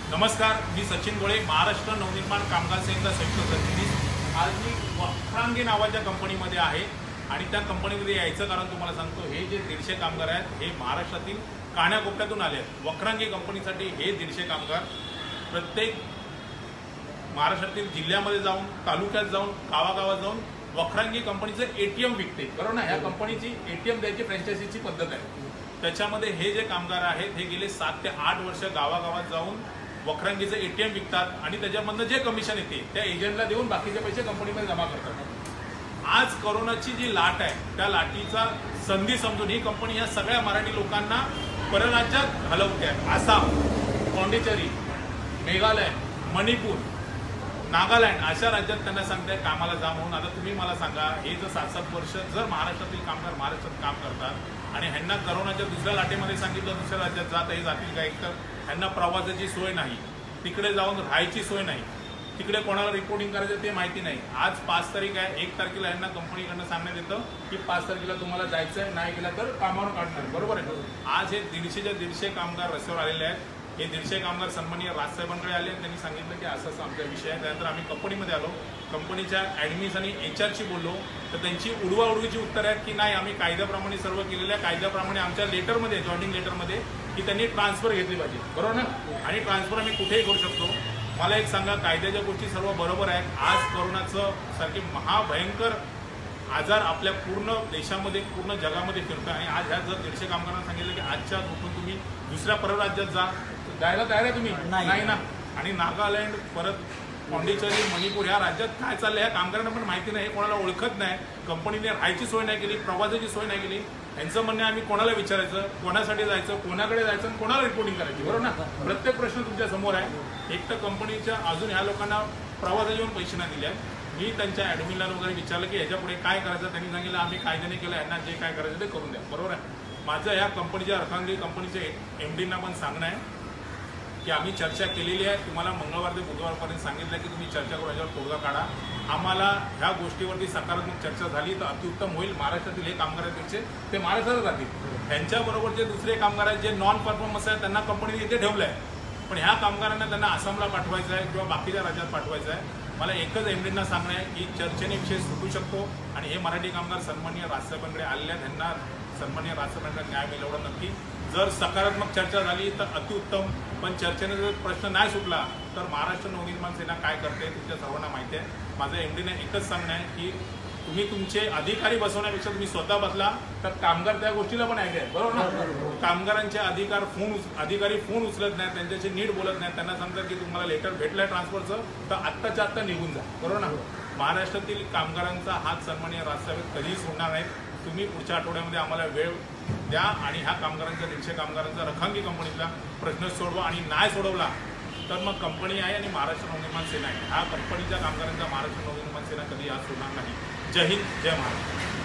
नमस्कार, मी सचिन गोळे, महाराष्ट्र नवनिर्माण कामगार सेनेचा संयुक्त प्रतिनिधी। आज मी वक्रांगी नावाच्या कंपनीमध्ये आहे आणि त्या कंपनीमध्ये यायचं कारण तुम्हाला सांगतो, हे जे 150 कामगार आहेत हे महाराष्ट्रातील कानाकोपऱ्यातून आले आहेत। वक्रांगी कंपनीसाठी हे 150 कामगार प्रत्येक महाराष्ट्रातील जिल्ह्यामध्ये जाऊन, तालुक्यात जाऊन, गावागावात जाऊन वक्रांगी कंपनीचं एटीएम विकते, बरोबर ना। ह्या कंपनीची एटीएम द्यायची फ्रँचायझीची पद्धत आहे। त्याच्यामध्ये हे जे कामगार आहेत हे गेले 7 ते 8 वर्ष गावागावात जाऊन वक्रांगीचं एटीएम विकतात आणि त्याच्यामधनं जे कमिशन येते त्या एजंटला देऊन बाकीचे पैसे कंपनीमध्ये जमा करतात। आज कोरोनाची जी लाट आहे त्या लाटीचा संधी समजून ही कंपनी ह्या सगळ्या मराठी लोकांना परराज्यात घालवते। आसाम, पॉंडिचेरी, मेघालय, मणिपूर, नागालँड अशा राज्यात त्यांना सांगताय कामाला जा म्हणून। आता तुम्ही मला सांगा, हे जर 7-7 वर्ष जर महाराष्ट्रातील कामगार महाराष्ट्रात काम करतात आणि ह्यांना कोरोनाच्या दुसऱ्या लाटेमध्ये सांगितलं दुसऱ्या राज्यात जात हे जातील का? एकतर ह्यांना प्रवासाची सोय नाही, तिकडे जाऊन राहायची सोय नाही, तिकडे कोणाला रिपोर्टिंग करायचं ते माहिती नाही। आज 5 तारीख आहे, 1 तारखेला ह्यांना कंपनीकडनं सांगण्यात येतं की 5 तारखेला तुम्हाला जायचं आहे, नाही गेला तर कामावर काढणार, बरोबर आहे। आज हे 150च्या 150 कामगार रस्त्यावर आलेले आहेत। हे 150 कामगार सन्माननीय राजसाहेबांकडे आले आणि त्यांनी सांगितलं की असं असं आमचा विषय आहे। त्यानंतर आम्ही कंपनीमध्ये आलो, कंपनीच्या ॲडमिन्स आणि एचआरशी बोललो, तर त्यांची उडवाउडवीची उत्तरं आहेत की नाही, आम्ही कायद्याप्रमाणे सर्व केलेल्या कायद्याप्रमाणे आमच्या लेटरमध्ये, जॉईनिंग लेटरमध्ये की त्यांनी ट्रान्सफर घेतली पाहिजे, बरोबर ना। आणि ट्रान्सफर आम्ही कुठेही करू शकतो। मला एक सांगा, कायद्याच्या गोष्टी सर्व बरोबर आहेत। आज कोरोनाचं सारखे महाभयंकर आजार आपल्या पूर्ण देशामध्ये, पूर्ण जगामध्ये फिरतो आणि आज ह्या जर 150 कामगारांना सांगितलं की आजच्या उठून तुम्ही दुसऱ्या परराज्यात जायला तयार आहे तुम्ही? नाही ना। आणि नागालँड, परत पॉंडिचेरी, मणिपूर ह्या राज्यात काय चाललंय ह्या कामगारांना पण माहिती नाही, कोणाला ओळखत नाही। कंपनीने राहायची सोय नाही केली, प्रवासाची सोय नाही केली। यांचं म्हणणं आम्ही कोणाला विचारायचं, कोणासाठी जायचं, कोणाकडे जायचं आणि कोणाला रिपोर्टिंग करायची, बरोबर ना। प्रत्येक प्रश्न तुमच्या समोर आहे। एक तर कंपनीच्या अजून ह्या लोकांना प्रवासाचे पण पैसे नाही दिले आहेत। मी त्यांच्या ॲडमिनला वगैरे विचारलं की ह्याच्या पुढे काय करायचं, त्यांनी सांगितलं आम्ही कायद्याने केलं, यांना जे काय करायचं ते करून द्या, बरोबर आहे। माझं ह्या कंपनीच्या वक्रांगी कंपनीच्या एमडींना पण सांगणं आहे की आम्ही चर्चा केलेली आहे, तुम्हाला मंगळवार ते बुधवारपर्यंत सांगितलं की तुम्ही चर्चा करून याच्यावर तोडगा काढा। आम्हाला ह्या गोष्टीवरती सकारात्मक चर्चा झाली तर अतिउत्तम होईल। महाराष्ट्रातील हे कामगार आहेत ते महाराष्ट्रात राहतील। त्यांच्याबरोबर जे दुसरे कामगार आहेत जे नॉन परफॉर्मन्स आहेत त्यांना कंपनीने इथे ठेवलं आहे, पण ह्या कामगारांना त्यांना आसामला पाठवायचं आहे किंवा बाकीच्या राज्यात पाठवायचं आहे। मला एकच एमडींना सांगणं आहे की चर्चेने विषय सुटू शकतो आणि हे मराठी कामगार सन्माननीय राजसाहेबांकडे आलेले आहेत, त्यांना सन्माननीय राजसाहेबांना न्याय मिळेल एवढं नक्की। जर सकारात्मक चर्चा झाली तर अतिउत्तम, पण चर्चेने जर प्रश्न नाही सुटला तर महाराष्ट्र नवनिर्माण सेना काय करते तुमच्या सर्वांना माहिती आहे। माझं एमडीने एकच सांगणं आहे की तुम्ही तुमचे अधिकारी बसवण्यापेक्षा तुम्ही स्वतः बसला तर कामगार त्या गोष्टीला पण ऐकले, बरोबर ना। कामगारांचे अधिकारी फोन उचलत नाहीत, त्यांच्याशी नीट बोलत नाहीत, त्यांना सांगतात की तुम्हाला लेटर भेटलंय ट्रान्सफरचं तर आत्ताच्या आत्ता निघून जा, बरोबर ना। महाराष्ट्रातील कामगारांचा हात सन्माननीय राजसाहेब कधीही सोडणार नाहीत। तुम्ही पुढच्या आठवड्यामध्ये आम्हाला वेळ द्या आणि ह्या कामगारांचा 150 कामगारांचा वक्रांगी कंपनीतला प्रश्न सोडवा आणि नाही सोडवला तर मग कंपनी आहे आणि महाराष्ट्र नवनिर्माण सेना आहे। ह्या कंपनीच्या कामगारांचा महाराष्ट्र नवनिर्माण सेना कधी आज सोडणार नाही। जय हिंद, जय महाराष्ट्र।